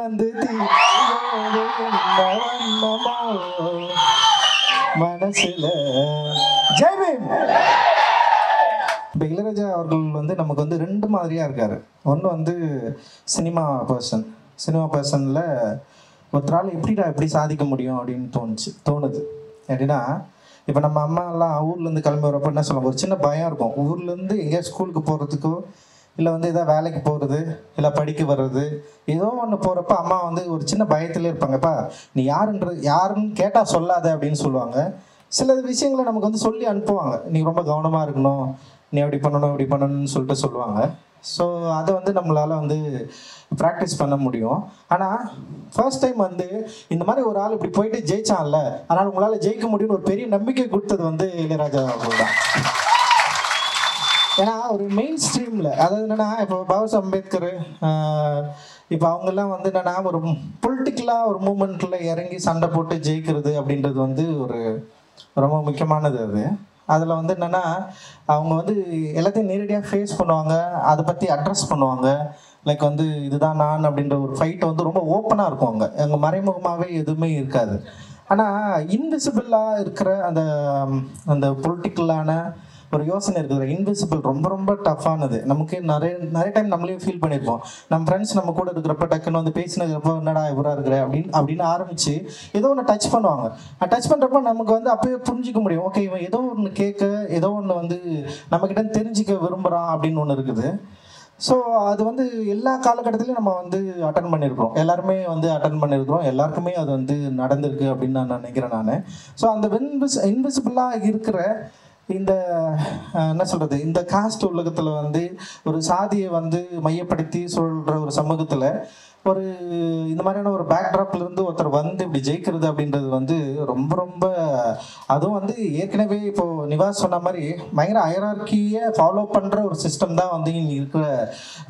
வந்து மனசுல. ஜெய்பீம். இப்போ இளையராஜா அவர்கள் வந்து நமக்கு வந்து ரெண்டு மாதிரியாக இருக்கார். ஒன்று வந்து சினிமா பர்சனில் ஒருத்தரால் எப்படி சாதிக்க முடியும் அப்படின்னு தோணுது. எப்படின்னா இப்போ நம்ம அம்மாலாம் ஊர்லேருந்து கிளம்பி வரப்போ என்ன சொல்லுவாங்க, ஒரு சின்ன பயம் இருக்கும். ஊர்லேருந்து எங்கேயா ஸ்கூலுக்கு போகிறதுக்கோ இல்லை வந்து எதாவது வேலைக்கு போகிறது இல்லை படிக்க வர்றது ஏதோ ஒன்று போகிறப்ப அம்மா வந்து ஒரு சின்ன பயத்திலே இருப்பாங்கப்பா, நீ யாருன்னு கேட்டால் சொல்லாத அப்படின்னு சொல்லுவாங்க. சில விஷயங்களை நமக்கு வந்து சொல்லி அனுப்புவாங்க, நீ ரொம்ப கவனமாக இருக்கணும், நீ அப்படி பண்ணணும்னு சொல்லிட்டு சொல்லுவாங்க. ஸோ அதை வந்து நம்மளால் வந்து ப்ராக்டிஸ் பண்ண முடியும். ஆனால் ஃபர்ஸ்ட் டைம் வந்து இந்த மாதிரி ஒரு ஆள் இப்படி போயிட்டு ஜெயிச்சான்ல, அதனால் உங்களால் ஜெயிக்க முடியும்னு ஒரு பெரிய நம்பிக்கை கொடுத்தது வந்து இளையராஜா அவர்கள் தான். ஏன்னா ஒரு மெயின் ஸ்ட்ரீமில் அதாவது என்னென்னா இப்போ பாபா அம்பேத்கர் இப்போ அவங்கெல்லாம் வந்து என்னென்னா ஒரு பொலிட்டிக்கலாக ஒரு மூமெண்ட்டில் இறங்கி சண்டை போட்டு ஜெயிக்கிறது அப்படின்றது வந்து ஒரு ரொம்ப முக்கியமானது. அதில் வந்து என்னென்னா அவங்க வந்து எல்லாத்தையும் நேரடியாக ஃபேஸ் பண்ணுவாங்க, அதை பற்றி அட்ரஸ் பண்ணுவாங்க. லைக் வந்து இதுதான் நான் அப்படின்ற ஒரு ஃபைட்டை வந்து ரொம்ப ஓப்பனாக இருக்கும். அங்கே மறைமுகமாகவே எதுவுமே இருக்காது. ஆனால் இன்விசிபிளாக இருக்கிற அந்த பொலிட்டிக்கலான ஒரு யோசனை இருக்குது, இன்விசிபிள் ரொம்ப ரொம்ப டஃப்பானது. நமக்கு நிறைய டைம் நம்மளே ஃபீல் பண்ணியிருப்போம். நம்ம ஃப்ரெண்ட்ஸ் நம்ம கூட இருக்கிறப்ப டக்குன்னு வந்து பேசினதுப்போ என்னடா இவராக இருக்கிற அப்படின்னு ஆரம்பித்து ஏதோ ஒன்று டச் பண்ணுவாங்க. டச் பண்ணுறப்ப நமக்கு வந்து அப்போயே புரிஞ்சிக்க முடியும், ஓகே இவன் ஏதோ ஒன்று கேட்க ஏதோ ஒன்று வந்து நம்மக்கிட்ட தெரிஞ்சிக்க விரும்புகிறான் அப்படின்னு ஒன்று இருக்குது. ஸோ அது வந்து எல்லா காலகட்டத்திலையும் நம்ம வந்து அட்டன் பண்ணியிருக்கிறோம், எல்லாருமே வந்து அட்டன் பண்ணியிருக்கிறோம், எல்லாருக்குமே அது வந்து நடந்திருக்கு அப்படின்னு நான் நினைக்கிறேன் நான். ஸோ அந்த இன்விசிபிளாக இருக்கிற இந்த என்ன சொல்கிறது, இந்த காஸ்ட் உலகத்தில் வந்து ஒரு சாதியை வந்து மையப்படுத்தி சொல்கிற ஒரு சமூகத்தில் ஒரு இந்த மாதிரியான ஒரு பேக்ட்ராப்லேருந்து ஒருத்தர் வந்து இப்படி ஜெயிக்கிறது அப்படின்றது வந்து ரொம்ப ரொம்ப அதுவும் வந்து ஏற்கனவே இப்போது நிவாஸ் சொன்ன மாதிரி பயங்கர ஹைரார்க்கியை ஃபாலோ பண்ணுற ஒரு சிஸ்டம் தான் வந்து இங்கே இருக்கிற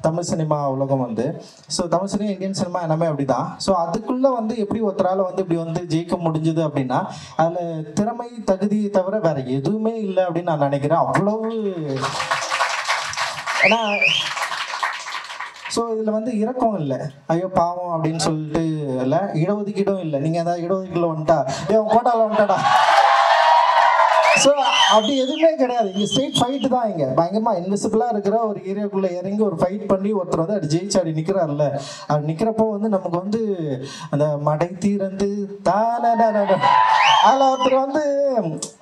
தமிழ் சினிமா உலகம் வந்து. So Tamil cinema Indian cinema எல்லாமே அப்படி தான். ஸோ அதுக்குள்ளே வந்து எப்படி ஒருத்தரால் வந்து இப்படி வந்து ஜெயிக்க முடிஞ்சுது அப்படின்னா அதில் திறமை தகுதியை தவிர வேறு எதுவுமே இல்லை அப்படின்னு நான் நினைக்கிறேன். அவ்வளவு ஏன்னா ஸோ இதில் வந்து இறக்கம் இல்லை, ஐயோ பாவம் அப்படின்னு சொல்லிட்டு இல்லை, இடஒதுக்கீடும் இல்லை. நீங்கள் ஏதாவது இடஒதுக்கீடுல வந்துட்டா கோட்டாவில் வந்துட்டாடா, ஸோ அப்படி எதுவுமே கிடையாது. இங்கே ஸ்ட்ரெயிட் ஃபைட்டு தான். இங்கே பயங்கரமாக இன்விசிபிளாக இருக்கிற ஒரு ஏரியாக்குள்ளே இறங்கி ஒரு ஃபைட் பண்ணி ஒருத்தர் வந்து அப்படி ஜெயிச்சு அப்படி நிற்கிறாருல்ல, அது நிற்கிறப்போ வந்து நமக்கு வந்து அந்த மடை தீரந்து தானே அதில் ஒருத்தர் வந்து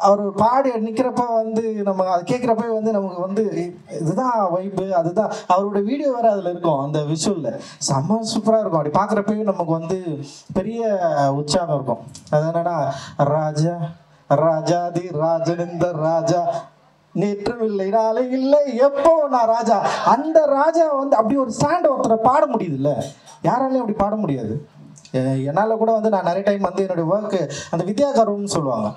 அவர் பாடி நிற்கிறப்ப வந்து நம்ம அதை கேட்குறப்ப வந்து நமக்கு வந்து இதுதான் வைப்பு, அதுதான் அவரோட வீடியோ வேறு அதில் இருக்கும். அந்த விஷுவலில் செம்ம சூப்பராக இருக்கும். அப்படி பார்க்குறப்பவே நமக்கு வந்து பெரிய உற்சாகம் இருக்கும். அது என்னன்னா ராஜா ராஜாதி ராஜனிந்த ராஜா நேற்றும் இல்லை நாளை இல்லை எப்போ நான் ராஜா, அந்த ராஜா வந்து அப்படி ஒரு ஸ்டாண்ட் ஒருத்தரை பாட முடியுது இல்லை, யாராலையும் அப்படி பாட முடியாது. என்னால் கூட வந்து நான் நிறைய டைம் வந்து என்னுடைய ஒர்க்கு அந்த வித்யாகர்வம்னு சொல்லுவாங்க,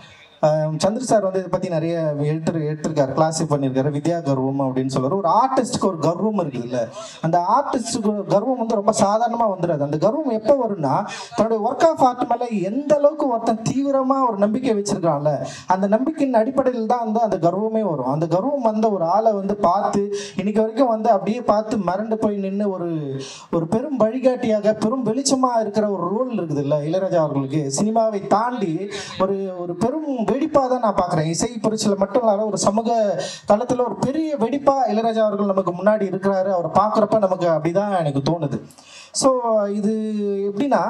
சந்திர சார் வந்து இதை பற்றி நிறைய எடுத்திருக்காரு, கிளாஸிக் பண்ணியிருக்காரு. வித்யா கர்வம் அப்படின்னு சொல்லுவார். ஒரு ஆர்டிஸ்ட்டுக்கு ஒரு கர்வம் இருக்குது இல்லை, அந்த ஆர்டிஸ்ட்டுக்கு கர்வம் வந்து ரொம்ப சாதாரணமாக வந்துடாது. அந்த கர்வம் எப்போ வரும்னா தன்னுடைய ஒர்க் ஆஃப் ஆர்ட் மேலே எந்த அளவுக்கு ஒருத்தன் தீவிரமாக ஒரு நம்பிக்கை வச்சிருக்கான்ல, அந்த நம்பிக்கையின் அடிப்படையில் தான் வந்து அந்த கர்வமே வரும். அந்த கர்வம் வந்து ஒரு ஆளை வந்து பார்த்து இன்னைக்கு வரைக்கும் வந்து அப்படியே பார்த்து மறந்து போய் நின்று ஒரு பெரும் வழிகாட்டியாக பெரும் வெளிச்சமாக இருக்கிற ஒரு ரோல் இருக்குது இல்லை இளையராஜா அவர்களுக்கு. சினிமாவை தாண்டி ஒரு பெரும் வெடிப்பாக தான் நான் பார்க்குறேன். இசை புரட்சியில் மட்டும் இல்லாத ஒரு சமூக தளத்தில் ஒரு பெரிய வெடிப்பாக இளையராஜா அவர்கள் நமக்கு முன்னாடி இருக்கிறாரு. அவரை பார்க்குறப்ப நமக்கு அப்படிதான் எனக்கு தோணுது. ஸோ இது எப்படின்னா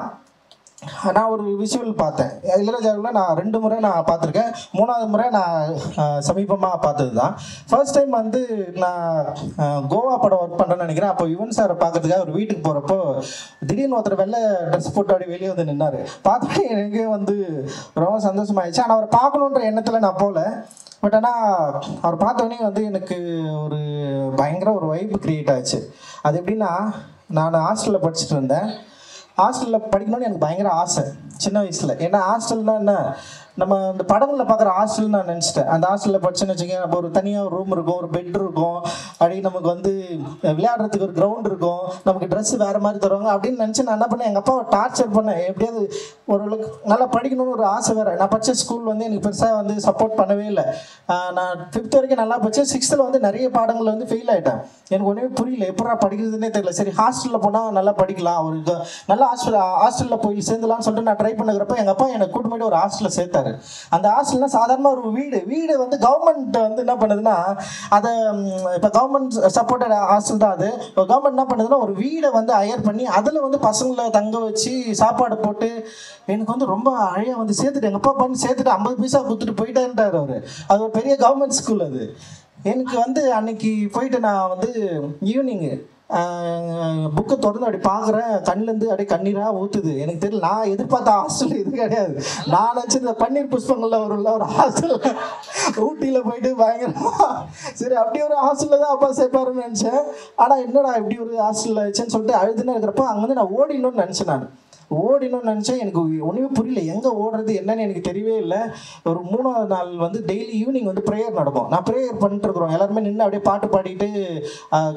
நான் ஒரு விஷுவல் பார்த்தேன் இளையராஜாவில், நான் 2 முறை நான் பார்த்துருக்கேன், 3வது முறை நான் சமீபமாக பார்த்தது தான். ஃபர்ஸ்ட் டைம் வந்து நான் கோவா படம் ஒர்க் பண்ணுறேன்னு நினைக்கிறேன். அப்போ யுவன் சாரை பார்க்கறதுக்காக ஒரு வீட்டுக்கு போகிறப்போ திடீர்னு ஒருத்தர் வெள்ளை ட்ரெஸ் போட்டு அப்படி வெளியே வந்து நின்னார். பார்த்துட்டு எனக்கே வந்து ரொம்ப சந்தோஷமாயிடுச்சு. ஆனால் அவரை பார்க்கணுன்ற எண்ணத்தில் நான் போகல. பட் ஆனால் அவர் பார்த்தோன்னே வந்து எனக்கு ஒரு பயங்கர ஒரு வைப் க்ரியேட் ஆச்சு. அது எப்படின்னா, நான் ஹாஸ்டலில் படிச்சுட்டு இருந்தேன். ஹாஸ்டலில் படிக்கணும்னு எனக்கு பயங்கர ஆசை சின்ன வயசில். ஏன்னா ஹாஸ்டல்னால் என்ன, நம்ம இந்த படங்களில் பார்க்குற ஹாஸ்டல் நான் நினச்சிட்டேன். அந்த ஹாஸ்டலில் படிச்சுன்னு வச்சுக்கேன், நம்ம ஒரு தனியாக ஒரு ரூம் இருக்கும், ஒரு பெட் இருக்கும், அப்படி நமக்கு வந்து விளையாடுறதுக்கு ஒரு கிரவுண்ட் இருக்கும், நமக்கு ட்ரெஸ்ஸு வேறு மாதிரி தருவாங்க அப்படின்னு நினச்சி நான் என்ன பண்ணேன், எங்கள் அப்பாவை டார்ச்சர் பண்ணேன். எப்படியாவது ஓரளவுக்கு நல்லா படிக்கணும்னு ஒரு ஆசை வேறு. நான் படித்த ஸ்கூல் வந்து எனக்கு பெருசாக வந்து சப்போர்ட் பண்ணவே இல்லை. நான் 5th வரைக்கும் நல்லா படித்தேன். 6th வந்து நிறைய பாடங்களில் வந்து ஃபெயில் ஆகிட்டேன். எனக்கு ஒன்றுமே புரியல, எப்படா படிக்கிறதுனே தெரியல. சரி ஹாஸ்டலில் போனால் நல்லா படிக்கலாம், ஒரு நல்லா ஹாஸ்டலில் போய் சேர்ந்துலான்னு சொல்லிட்டு நான் ட்ரை பண்ணுறப்ப எங்கள் அப்பா எனக்கு கூட்டு போய்ட்டு ஒரு ஹாஸ்டலில் சேர்த்தாரு. அந்த ஹாஸ்டல்னா சாதாரண ஒரு வீடு வந்து கவர்மெண்ட் வந்து என்ன பண்ணுதுன்னா, அதை இப்போ கவர்மெண்ட் சப்போர்ட்டட் ஹாஸ்டல் தான் அது. கவர்மெண்ட் என்ன பண்ணுதுன்னா ஒரு வீடை வந்து ஹையர் பண்ணி அதில் வந்து பசங்களை தங்க வச்சு சாப்பாடு போட்டு எனக்கு வந்து ரொம்ப அழையாக வந்து சேர்த்துட்டு எங்கள் அப்பா பண்ணி சேர்த்துட்டு 50 பைசா கொடுத்துட்டு போயிட்டேன்ட்டார் அவர். அது ஒரு பெரிய கவர்மெண்ட் ஸ்கூல் அது. எனக்கு வந்து அன்னைக்கு போயிட்டு நான் வந்து ஈவினிங்கு புக்கை திறந்து அப்படி பார்க்குறேன், கண்ணிலேருந்து அப்படியே கண்ணீராக ஊற்றுது. எனக்கு தெரியல, நான் எதிர்பார்த்த ஹாஸ்டல் இது கிடையாது. நான் நினச்சி இந்த பன்னீர் புஷ்பங்களில் ஒரு ஹாஸ்டல் ஊட்டியில் போயிட்டு பயங்கரமாக சரி அப்படி ஒரு ஹாஸ்டலில் தான் அப்பா சேர்ப்பாருன்னு நினச்சேன். ஆனால் என்னடா இப்படி ஒரு ஹாஸ்டலில் வச்சேன்னு சொல்லிட்டு அழுதுன்னு இருக்கிறப்ப அங்கே வந்து நான் ஓடிடணும்னு நினச்சேன். நினச்சேன். எனக்கு ஒன்றுமே புரியல, எங்கே ஓடுறது என்னன்னு எனக்கு தெரியவே இல்லை. ஒரு 3வது நாள் வந்து டெய்லி ஈவினிங் வந்து ப்ரேயர் நடக்கும். நான் ப்ரேயர் பண்ணிட்டு இருக்கிறோம், எல்லாருமே நின்று அப்படியே பாட்டு பாடிட்டு,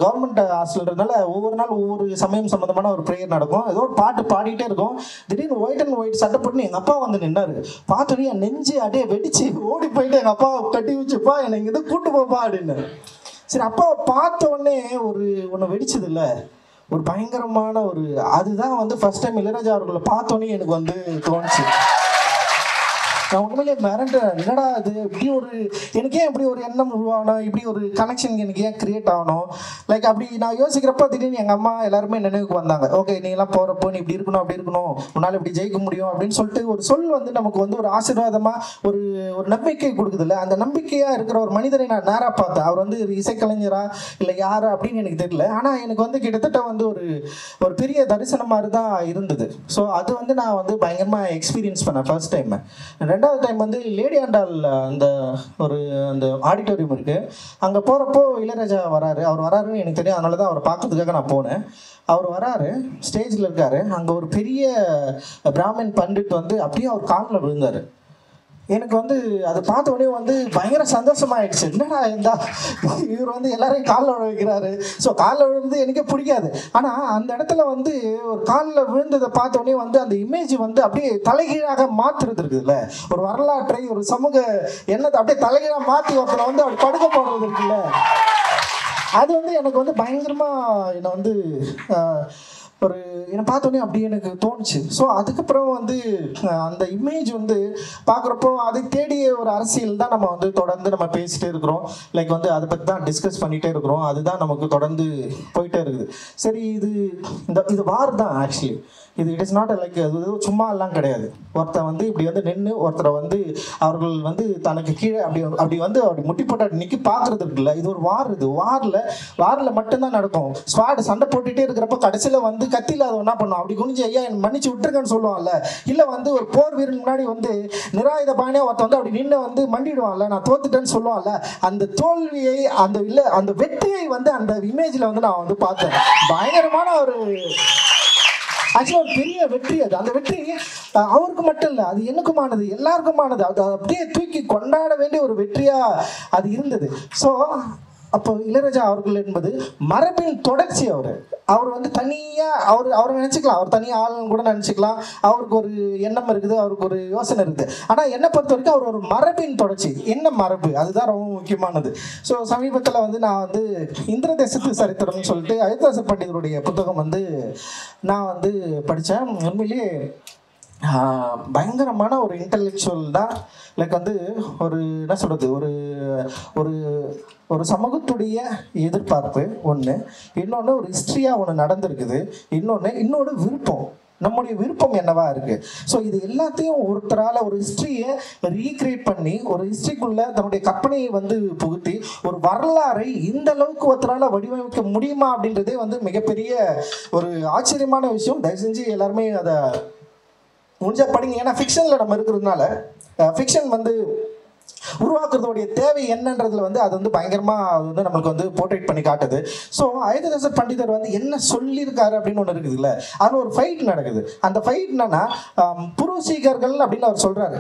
கவர்மெண்ட் ஹாஸ்டல்ன்றதுனால ஒவ்வொரு நாள் ஒவ்வொரு சமயம் சம்மந்தமான ஒரு ப்ரேயர் நடக்கும். ஏதோ ஒரு பாட்டு பாடிட்டே இருக்கும். திடீர்னு ஒயிட் சட்டை போட்டு எங்கள் அப்பா வந்து நின்னாரு. பார்த்தோன்னே என் நெஞ்சு அப்படியே வெடிச்சு ஓடி போயிட்டு எங்கள் அப்பா கட்டி வச்சுப்பா என்னை இங்கே கூட்டு போப்பா அப்படின்னு. சரி அப்பாவை பார்த்த உடனே ஒன்று வெடிச்சது இல்லை, ஒரு பயங்கரமான அதுதான் வந்து ஃபர்ஸ்ட் டைம் இளையராஜா அவர்களை பார்த்தோன்னே எனக்கு வந்து தோணுச்சு. நான் உண்மையிலே மிரண்டேன், என்னடா அது இப்படி எனக்கே இப்படி ஒரு எண்ணம் உருவாகணும், இப்படி ஒரு கனெக்ஷன் எனக்கு ஏன் கிரியேட் ஆகணும். லைக் அப்படி நான் யோசிக்கிறப்ப திடீர்னு எங்கள் அம்மா எல்லாருமே நினைவுக்கு வந்தாங்க. ஓகே நீங்களாம் போகிறப்போ நீ இப்படி இருக்கணும் அப்படி இருக்கணும், உன்னால் இப்படி ஜெயிக்க முடியும் அப்படின்னு சொல்லிட்டு ஒரு சொல் வந்து நமக்கு வந்து ஒரு ஆசீர்வாதமாக ஒரு நம்பிக்கை கொடுக்குதில்ல. அந்த நம்பிக்கையாக இருக்கிற ஒரு மனிதரை நான் நேராக பார்த்தேன். அவர் வந்து இசைக்கலைஞரா இல்லை யாரா அப்படின்னு எனக்கு தெரியல. ஆனால் எனக்கு வந்து கிட்டத்தட்ட வந்து ஒரு பெரிய தரிசனம் மாதிரி தான் இருந்தது. ஸோ அது வந்து நான் வந்து பயங்கரமாக எக்ஸ்பீரியன்ஸ் பண்ணேன் ஃபர்ஸ்ட் டைம். 2வது டைம் வந்து லேடி ஆண்டால் அந்த ஆடிட்டோரியம் இருக்குது, அங்கே போகிறப்போ இளையராஜா அவர் வராருன்னு எனக்கு தெரியும். அதனால தான் அவரை பார்க்கறதுக்காக நான் போனேன். அவர் வராரு, ஸ்டேஜில் இருக்காரு. அங்கே ஒரு பெரிய பிராமின் பண்டிட் வந்து அப்படியே அவர் காலில் விழுந்தார். எனக்கு வந்து அதை பார்த்த உடனே வந்து பயங்கர சந்தோஷமாயிடுச்சு. என்னடா இவர் வந்து எல்லாரையும் காலில் விழ வைக்கிறாரு. ஸோ காலில் விழுந்து எனக்கே பிடிக்காது. ஆனால் அந்த இடத்துல வந்து ஒரு காலில் விழுந்ததை பார்த்த உடனே வந்து அந்த இமேஜ் வந்து அப்படியே தலைகீழாக மாற்றுறது இருக்குதுல்ல, ஒரு வரலாற்றை ஒரு சமூக எண்ணத்தை அப்படியே தலைகீழாக மாற்றி ஒருத்தனை வந்து அப்படி படுக்க போடுறது இருக்குல்ல, அது வந்து எனக்கு வந்து பயங்கரமாக என்னை வந்து என்னை பார்த்தோன்னே அப்படி எனக்கு தோணுச்சு. ஸோ அதுக்கப்புறம் வந்து அந்த இமேஜ் வந்து பார்க்குறப்போ அதை தேடிய ஒரு அரசியல் தான் நம்ம வந்து தொடர்ந்து நம்ம பேசிகிட்டே இருக்கிறோம். லைக் வந்து அதை பற்றி தான் டிஸ்கஸ் பண்ணிகிட்டே இருக்கிறோம். அதுதான் நமக்கு தொடர்ந்து போயிட்டே இருக்குது. சரி இது வார் தான் actually. It is not like அது சும்மா எல்லாம் கிடையாது. ஒருத்தர் வந்து இப்படி வந்து நின்று ஒருத்தரை வந்து அவர்கள் வந்து தனக்கு கீழே அப்படி முட்டி போட்டு நிற்கி பார்க்கறது இருக்குல்ல, இது ஒரு வார். இது வாரில் மட்டும்தான் நடக்கும். ஸ்வாட் சண்டை போட்டுகிட்டே இருக்கிறப்ப கடைசியில் வந்து கத்தியில் அதை என்ன பண்ணும், அப்படி குனிஞ்சு ஐயா என்னை மன்னிச்சு விட்டுருங்கன்னு சொல்லுவான்ல. இல்லை வந்து ஒரு போர் வீரன் முன்னாடி வந்து நிராயுத பாணியாக ஒருத்தர் வந்து அப்படி நின்று வந்து மண்டிடுவான்ல, நான் தோத்துட்டேன்னு சொல்லுவான்ல. அந்த தோல்வியை அந்த வெற்றியை வந்து அந்த இமேஜில் வந்து நான் வந்து பார்த்தேன். பயங்கரமான ஆக்சுவலாக ஒரு பெரிய வெற்றி அது. அந்த வெற்றி அவருக்கு மட்டும் இல்லை, அது எனக்குமானது, எல்லாருக்குமானது. அது அப்படியே தூக்கி கொண்டாட வேண்டிய ஒரு வெற்றியாக அது இருந்தது. ஸோ அப்போ இளையராஜா அவர்கள் என்பது மரபின் தொடர்ச்சி. அவர் வந்து தனியாக அவரை நினச்சிக்கலாம், அவர் தனியாக ஆளுன்னு கூட நினச்சிக்கலாம். அவருக்கு ஒரு எண்ணம் இருக்குது, அவருக்கு ஒரு யோசனை இருக்குது. ஆனால் என்னை பொறுத்த வரைக்கும் அவர் ஒரு மரபின் தொடர்ச்சி. என்ன மரபு, அதுதான் ரொம்ப முக்கியமானது. ஸோ சமீபத்தில் வந்து நான் வந்து இந்திர தேசத்து சரித்திரம்னு சொல்லிட்டு அயோத்தியாச பண்டிதருடைய புத்தகம் வந்து நான் வந்து படித்தேன். உண்மையிலேயே பயங்கரமான ஒரு இன்டெலெக்சுவல் தான். லைக் வந்து என்ன சொல்கிறது, ஒரு சமூகத்துடைய எதிர்பார்ப்பு ஒன்று, இன்னொன்று ஒரு ஹிஸ்ட்ரியாக ஒன்று நடந்திருக்குது, இன்னொன்று விருப்பம், நம்முடைய விருப்பம் என்னவா இருக்குது. ஸோ இது எல்லாத்தையும் ஒருத்தரால் ஒரு ஹிஸ்ட்ரியை ரீக்ரியேட் பண்ணி ஒரு ஹிஸ்ட்ரிக்குள்ளே தன்னுடைய கற்பனையை வந்து புகுத்தி ஒரு வரலாறை இந்த அளவுக்கு ஒருத்தரால் வடிவமைக்க முடியுமா அப்படின்றதே வந்து மிகப்பெரிய ஒரு ஆச்சரியமான விஷயம். தயவு செஞ்சு எல்லாருமே அதை முடிஞ்சால் படிங்க. ஏன்னா ஃபிக்ஷனில் நம்ம இருக்கிறதுனால ஃபிக்ஷன் வந்து உருவாக்குறதோடைய தேவை என்னன்றதுல வந்து அது வந்து பயங்கரமா அது வந்து நம்மளுக்கு வந்து போர்ட்ரேட் பண்ணி காட்டுது. ஸோ அயோத்திதாசர் பண்டிதர் வந்து என்ன சொல்லியிருக்காரு அப்படின்னு ஒன்று இருக்குதுல்ல, அதில் ஒரு ஃபைட் நடக்குது. அந்த ஃபைட் என்னன்னா புருஷிகர்கள் அப்படின்னு அவர் சொல்றாரு.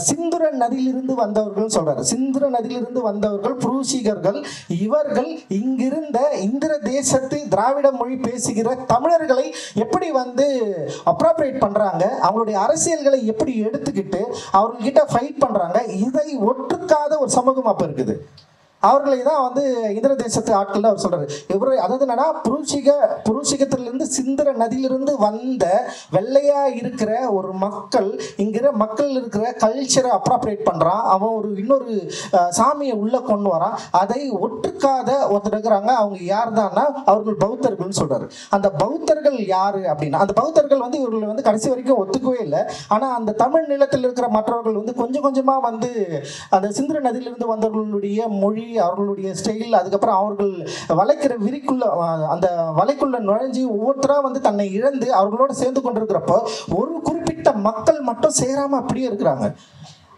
சிந்துர நதியிலிருந்து வந்தவர்கள் சொல்றாரு. சிந்துர நதியிலிருந்து வந்தவர்கள் புருஷிகர்கள். இவர்கள் இங்கிருந்த இந்திர தேசத்து திராவிட மொழி பேசுகிற தமிழர்களை எப்படி வந்து அப்ராப்ரேட் பண்றாங்க, அவங்களுடைய அரசியல்களை எப்படி எடுத்துக்கிட்டு அவர்கிட்ட ஃபைட் பண்றாங்க. இதை ஒற்றுக்காத ஒரு சமூகம் அப்ப இருக்குது. அவர்களை தான் வந்து இந்திர தேசத்து ஆட்கள் அவர் சொல்றாரு. இவர் அதாவது என்னன்னா புருஷிகத்திலிருந்து சிந்திர நதியிலிருந்து வந்த வெள்ளையா இருக்கிற ஒரு மக்கள் இங்கிற மக்கள் இருக்கிற கல்ச்சரை அப்ராப்ரேட் பண்றான். அவன் ஒரு இன்னொரு சாமியை உள்ள கொண்டு வரான். அதை ஒட்டுக்காத ஒருத்தர் இருக்கிறாங்க. அவங்க யார் தான்னா அவர்கள் பௌத்தர்கள்னு சொல்றாரு. அந்த பௌத்தர்கள் யாரு அப்படின்னா, அந்த பௌத்தர்கள் வந்து இவர்கள் வந்து கடைசி வரைக்கும் ஒத்துக்கவே இல்லை. ஆனா அந்த தமிழ் நிலத்தில் இருக்கிற மற்றவர்கள் வந்து கொஞ்சம் கொஞ்சமா வந்து அந்த சிந்திர நதியிலிருந்து வந்தவர்களுடைய மொழி, அவர்களுடைய ஸ்டைல், அதுக்கப்புறம் அவர்கள் வளைக்கிற விரிக்குள்ள அந்த வலைக்குள்ள நுழைஞ்சு ஒவ்வொருத்தரா வந்து தன்னை இழந்து அவர்களோட சேர்ந்து கொண்டிருக்கிறப்போ ஒரு குறிப்பிட்ட மக்கள் மட்டும் சேராம அப்படியே இருக்கிறாங்க.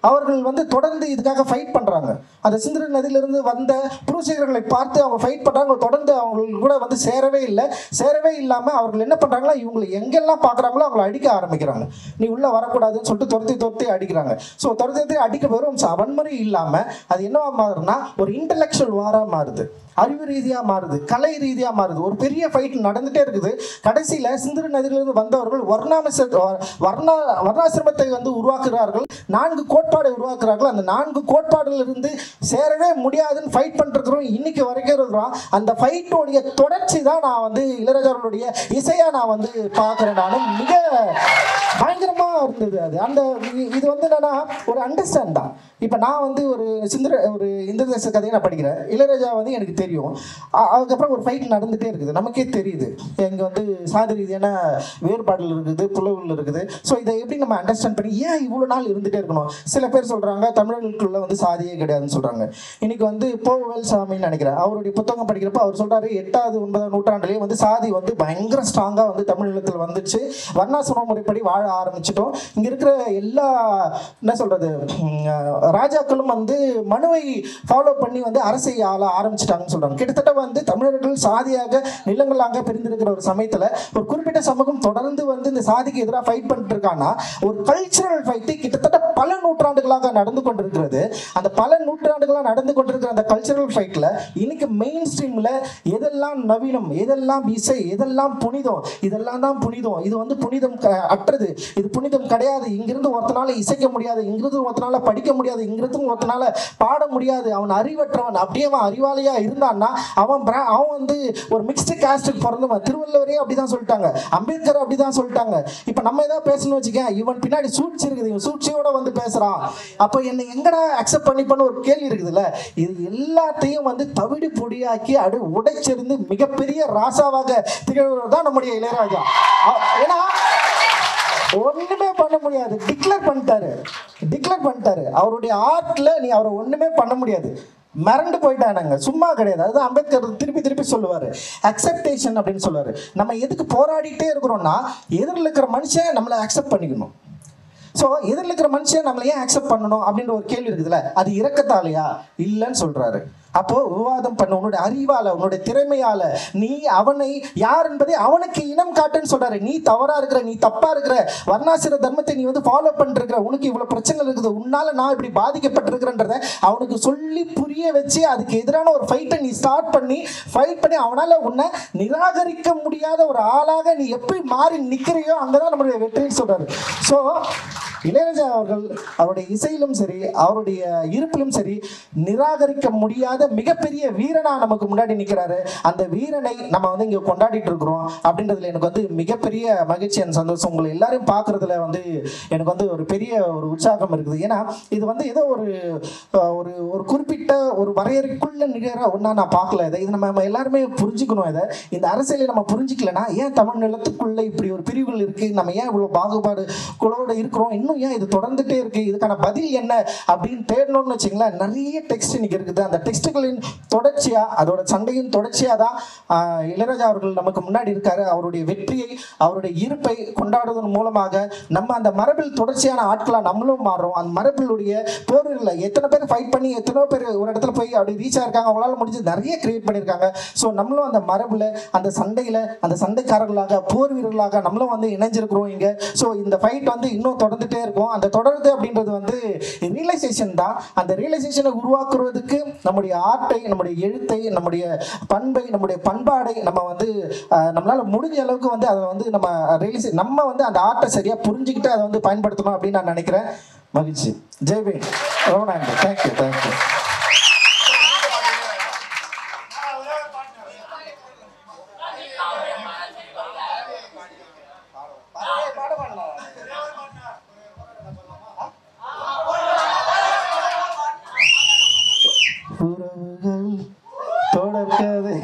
அவர்கள் வந்து தொடர்ந்து இதுக்காக ஃபைட் பண்றாங்க. அந்த சிந்திர நதியிலிருந்து வந்த புருஷர்களை பார்த்து அவங்க ஃபைட் பண்றாங்க. தொடர்ந்து அவங்க கூட வந்து சேரவே இல்லை. சேரவே இல்லாம அவர்கள் என்ன பண்றாங்களா, இவங்களை எங்கெல்லாம் பாக்குறாங்களோ அவங்களை அடிக்க ஆரம்பிக்கிறாங்க. நீ உள்ள வரக்கூடாதுன்னு சொல்லிட்டு துரத்தி அடிக்கிறாங்க. ஸோ துரத்தி அடிக்க வெறும் வன்முறை இல்லாம அது என்னவா மாறுதுன்னா ஒரு இன்டலெக்சுவல் வாரா மாறுது, அறிவு ரீதியா மாறுது, கலை ரீதியா மாறுது. ஒரு பெரிய ஃபைட் நடந்துட்டே இருக்குது. கடைசியில சிந்திர நதியிலிருந்து வந்தவர்கள் வர்ணாசிரமத்தை வந்து உருவாக்குகிறார்கள். 4 கோட்பாடை உருவாக்குறார்கள். அந்த 4 கோட்பாடுல இருந்து சேரவே முடியாதுன்னு ஃபைட் பண்ணிருக்கிறோம். இன்னைக்கு வரைக்கும் இருக்கிறோம். அந்த ஃபைட்டோடைய தொடர்ச்சி தான் நான் வந்து இளையராஜாவுடைய இசையா நான் வந்து பார்க்கிறேன். நானும் மிக பயங்கரமா இருந்தது அது. அந்த இது வந்து என்னன்னா ஒரு அண்டர்ஸ்டாண்ட் தான். இப்போ நான் வந்து ஒரு இந்திர தேச கதையை நான் படிக்கிறேன். இளையராஜா வந்து எனக்கு தெரியும். அதுக்கப்புறம் ஒரு ஃபைட் நடந்துகிட்டே இருக்குது. நமக்கே தெரியுது இங்கே வந்து சாதி ரீதியான வேறுபாடுகள் இருக்குது, புலவுகள் இருக்குது. ஸோ இதை எப்படி நம்ம அண்டர்ஸ்டாண்ட் பண்ணி ஏன் இவ்வளோ நாள் இருந்துகிட்டே இருக்கணும்? சில பேர் சொல்கிறாங்க தமிழர்களுக்குள்ள வந்து சாதியே கிடையாதுன்னு சொல்கிறாங்க. இன்னைக்கு வந்து போவேல் சாமின்னு நினைக்கிறேன், அவருடைய புத்தகம் படிக்கிறப்போ அவர் சொல்கிறாரு 8வது 9ஆம் நூற்றாண்டுலேயே வந்து சாதி வந்து பயங்கர ஸ்ட்ராங்காக வந்து தமிழகத்தில் வந்துச்சு. வர்ணாசிரம முறைப்படி வாழ ஆரம்பிச்சிட்டோம். இங்கே இருக்கிற எல்லா என்ன சொல்கிறது ராஜாக்களும் வந்து மனுவை ஃபாலோ பண்ணி வந்து அரசை ஆள ஆரம்பிச்சிட்டாங்கன்னு சொல்றாங்க. கிட்டத்தட்ட வந்து தமிழர்கள் சாதியாக நிலங்களாக பிரிந்திருக்கிற ஒரு சமயத்துல ஒரு குறிப்பிட்ட சமூகம் தொடர்ந்து வந்து இந்த சாதிக்கு எதிராக ஃபைட் பண்ணிட்டு இருக்காங்கன்னா ஒரு கல்ச்சரல் ஃபைட்டு கிட்டத்தட்ட பல நூற்றாண்டுகளாக நடந்து கொண்டிருக்கிறது. அந்த பல நூற்றாண்டுகளாக நடந்து கொண்டிருக்கிற அந்த கல்ச்சரல் ஃபைட்ல இன்னைக்கு மெயின் ஸ்ட்ரீம்ல எதெல்லாம் நவீனம், எதெல்லாம் இசை, எதெல்லாம் புனிதம், இதெல்லாம் தான் புனிதம், இது வந்து புனிதம் அற்றது, இது புனிதம் கிடையாது, இங்கிருந்து ஒருத்தனால இசைக்க முடியாது, இங்கிருந்து ஒருத்தனால படிக்க முடியாது, இங்கிருந்து ஒருத்தனால பாட முடியாது, அவன் அறிவற்றவன். அப்படியே அவன் அறிவாளியா இருந்தான்னா அவன் வந்து ஒரு மிக்ஸ்டு காஸ்டுக்கு பிறந்தவன். திருவள்ளுவரே அப்படிதான் சொல்லிட்டாங்க, அம்பேத்கர் அப்படிதான் சொல்லிட்டாங்க. இப்ப நம்ம ஏதாவது பேசணும் வச்சுக்க, இவன் பின்னாடி சூழ்ச்சி இருக்குது, இவன் சூழ்ச்சியோட வந்து பேசுறான், அப்ப என்னை எங்கடா அக்செப்ட் பண்ணிப்பன்னு ஒரு கேள்வி இருக்குதுல்ல. இது எல்லாத்தையும் வந்து தவிடு பொடியாக்கி அடு உடைச்சிருந்து மிகப்பெரிய ராசாவாக திகழ்வது தான் நம்முடைய இளையராஜா. ஏன்னா ஒண்ணுமே பண்ண முடியாது, டிக்ளேர் பண்ணிட்டாரு. அவருடைய ஆர்ட்ல நீ அவரை ஒண்ணுமே பண்ண முடியாது, மறந்து போயிட்டானுங்க, சும்மா கிடையாது. அதுதான் அம்பேத்கர் திருப்பி சொல்லுவாரு, அக்செப்டேஷன் அப்படின்னு சொல்லுவாரு. நம்ம எதுக்கு போராடிட்டே இருக்கிறோம்னா எதிரில் இருக்கிற மனுஷன் நம்மளை அக்செப்ட் பண்ணிக்கணும். ஸோ எதிரில் இருக்கிற மனுஷன் நம்மளை ஏன் அக்செப்ட் பண்ணணும் அப்படின்ற ஒரு கேள்வி இருக்குதுல்ல, அது இரக்கத்தாலையா இல்லைன்னு சொல்றாரு. அப்போ விவாதம் பண்ண, உன்னுடைய அறிவால, உன்னுடைய திறமையால நீ அவனை யார் என்பதை அவனுக்கு இனம் காட்டுன்னு சொல்றாரு. நீ தவறா இருக்கிற, நீ தப்பா இருக்கிற, வர்ணாசிர தர்மத்தை நீ வந்து ஃபாலோ பண்ணிட்டு இருக்கிற, உனக்கு இவ்வளவு பிரச்சனைகள் இருக்குது, உன்னால நான் இப்படி பாதிக்கப்பட்டிருக்கிறேன்றத அவனுக்கு சொல்லி புரிய வச்சு அதுக்கு எதிரான ஒரு ஃபைட்டை நீ ஸ்டார்ட் பண்ணி ஃபைட் பண்ணி அவனால உன்னை நிராகரிக்க முடியாத ஒரு ஆளாக நீ எப்படி மாறி நிற்கிறையோ அங்கதான் நம்மளுடைய வெற்றின்னு சொல்றாரு. ஸோ இளையராஜா அவர்கள் அவருடைய இசையிலும் சரி, அவருடைய இருப்பிலும் சரி, நிராகரிக்க முடியாத மிகப்பெரிய வீரனா நமக்கு முன்னாடி நிற்கிறாரு. அந்த வீரனை நம்ம வந்து இங்க கொண்டாடிட்டு இருக்கிறோம் அப்படின்றதுல எனக்கு வந்து மிகப்பெரிய மகிழ்ச்சி அண்ட் சந்தோஷம். உங்களை எல்லாரையும் பார்க்கறதுல வந்து எனக்கு வந்து ஒரு பெரிய ஒரு உற்சாகம் இருக்குது. ஏன்னா இது வந்து ஏதோ ஒரு குறிப்பிட்ட ஒரு வரையறைக்குள்ள நிகழ ஒன்னா நான் பார்க்கல. இது நம்ம எல்லாருமே புரிஞ்சுக்கணும். இந்த அரசியலை நம்ம புரிஞ்சுக்கலன்னா ஏன் தமிழ் நிலத்துக்குள்ள இப்படி ஒரு பிரிவுகள் இருக்கு, நம்ம ஏன் இவ்வளவு பாகுபாடு குளோட இருக்கிறோம், இன்னும் ஏன் இது தொடர்ந்துட்டே இருக்கு, இதுக்கான பதில் என்ன அப்படின்னு தேடணும்னு வச்சுங்களேன். நிறைய டெக்ஸ்ட் இன்னைக்கு இருக்குது. அந்த டெக்ஸ்ட் முரசுகளின் தொடர்ச்சியா, அதோட சண்டையின் தொடர்ச்சியா தான் இளையராஜா அவர்கள் நமக்கு முன்னாடி இருக்காரு. அவருடைய வெற்றியை, அவருடைய இருப்பை கொண்டாடுவதன் மூலமாக நம்ம அந்த மரபில் தொடர்ச்சியான ஆட்களா நம்மளும் மாறுறோம். அந்த மரபிலுடைய போரில் எத்தனை பேர் ஃபைட் பண்ணி எத்தனையோ பேர் ஒரு இடத்துல போய் அப்படி ரீச் ஆயிருக்காங்க, அவங்களால முடிஞ்சு நிறைய கிரியேட் பண்ணியிருக்காங்க. ஸோ நம்மளும் அந்த மரபுல, அந்த சண்டையில, அந்த சண்டைக்காரர்களாக, போர் வீரர்களாக நம்மளும் வந்து இணைஞ்சிருக்கிறோம் இங்க. ஸோ இந்த ஃபைட் வந்து இன்னும் தொடர்ந்துட்டே இருக்கும். அந்த தொடருது அப்படின்றது வந்து ரியலைசேஷன் தான். அந்த ரியலைசேஷனை உருவாக்குறதுக்கு நம்முடைய ஆர்ட்டை, நம்முடைய எழுத்தை, நம்முடைய பண்பை, நம்முடைய பண்பாடை நம்ம வந்து நம்மளால முடிஞ்ச அளவுக்கு வந்து அதை வந்து நம்ம வந்து அந்த ஆர்ட்டை சரியா புரிஞ்சுக்கிட்டு அதை வந்து பயன்படுத்தணும் அப்படின்னு நான் நினைக்கிறேன். மகிழ்ச்சி. ஜெய்பீம். ரொம்ப நன்றி. Thank you thank you. உறவுகள் தொடர்கதை